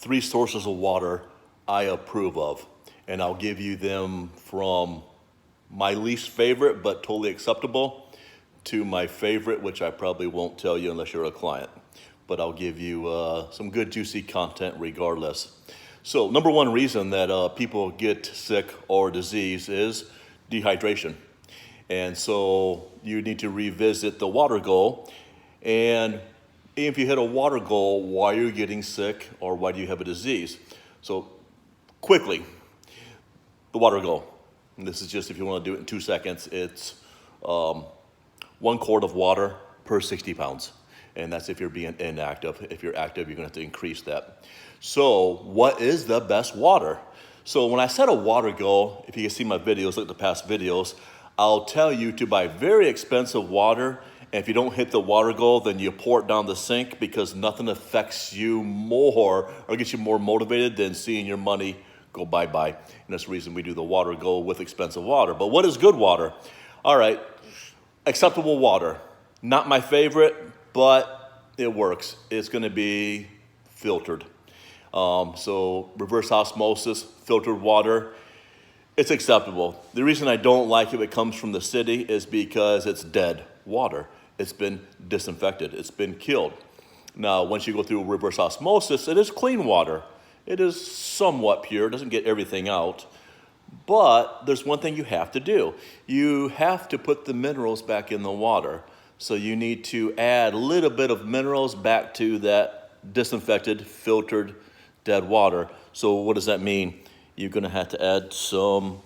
three sources of water I approve of, and I'll give you them from my least favorite but totally acceptable to my favorite, which I probably won't tell you unless you're a client, but I'll give you some good juicy content regardless. So number one reason that people get sick or disease is dehydration. And so you need to revisit the water goal. And if you hit a water goal, why are you getting sick or why do you have a disease? So quickly, the water goal. And this is just if you want to do it in 2 seconds. It's 1 quart of water per 60 pounds. And that's if you're being inactive. If you're active, you're going to have to increase that. So what is the best water? So when I set a water goal, if you can see my videos, look at the past videos, I'll tell you to buy very expensive water. And if you don't hit the water goal, then you pour it down the sink, because nothing affects you more or gets you more motivated than seeing your money go bye-bye. And that's the reason we do the water goal with expensive water. But what is good water? All right, acceptable water. Not my favorite, but it works. It's going to be filtered. So reverse osmosis, filtered water, it's acceptable. The reason I don't like it if it comes from the city is because it's dead water. It's been disinfected. It's been killed. Now, once you go through reverse osmosis, it is clean water. It is somewhat pure. It doesn't get everything out. But there's one thing you have to do. You have to put the minerals back in the water. So you need to add a little bit of minerals back to that disinfected, filtered, dead water. So what does that mean? You're going to have to add some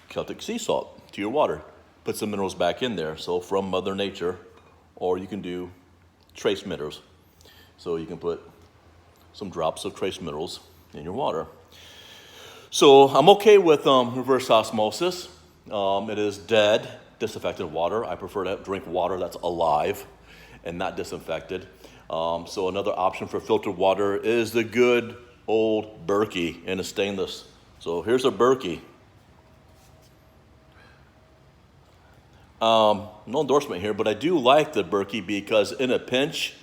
Celtic sea salt to your water. Put some minerals back in there. So from Mother Nature, or you can do trace minerals. So you can put some drops of trace minerals in your water. So I'm okay with reverse osmosis. It is dead, disinfected water. I prefer to drink water that's alive and not disinfected. So another option for filtered water is the good old Berkey in a stainless. So here's a Berkey. No endorsement here, but I do like the Berkey because in a pinch,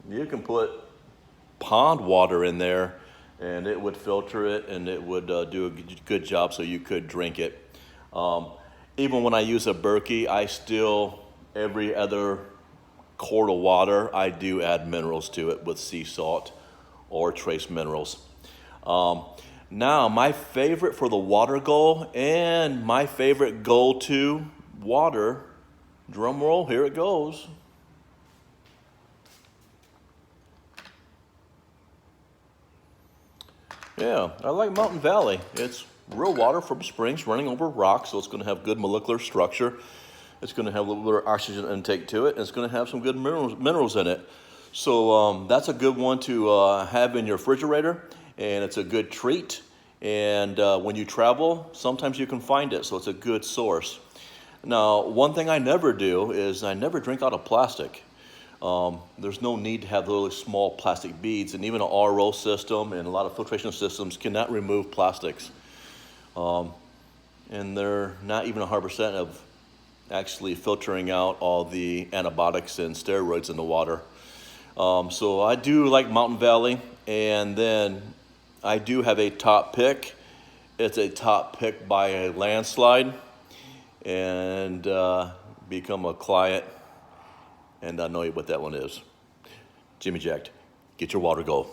you can put pond water in there and it would filter it and it would do a good job so you could drink it. Even when I use a Berkey, I still, every other quart of water, I do add minerals to it with sea salt or trace minerals. Now, my favorite for the water goal and my favorite go-to water, drum roll, here it goes. Yeah, I like Mountain Valley. It's real water from springs running over rocks, so it's going to have good molecular structure. It's going to have a little bit of oxygen intake to it, and it's going to have some good minerals in it. So that's a good one to have in your refrigerator, and it's a good treat. And when you travel, sometimes you can find it, so it's a good source. Now, one thing I never do is I never drink out of plastic. There's no need to have really small plastic beads, and even an RO system and a lot of filtration systems cannot remove plastics. And they're not even 100% of actually filtering out all the antibiotics and steroids in the water. So I do like Mountain Valley, and then I do have a top pick. It's a top pick by a landslide, and become a client, and I know what that one is. Jimmy Jacked, get your water goal.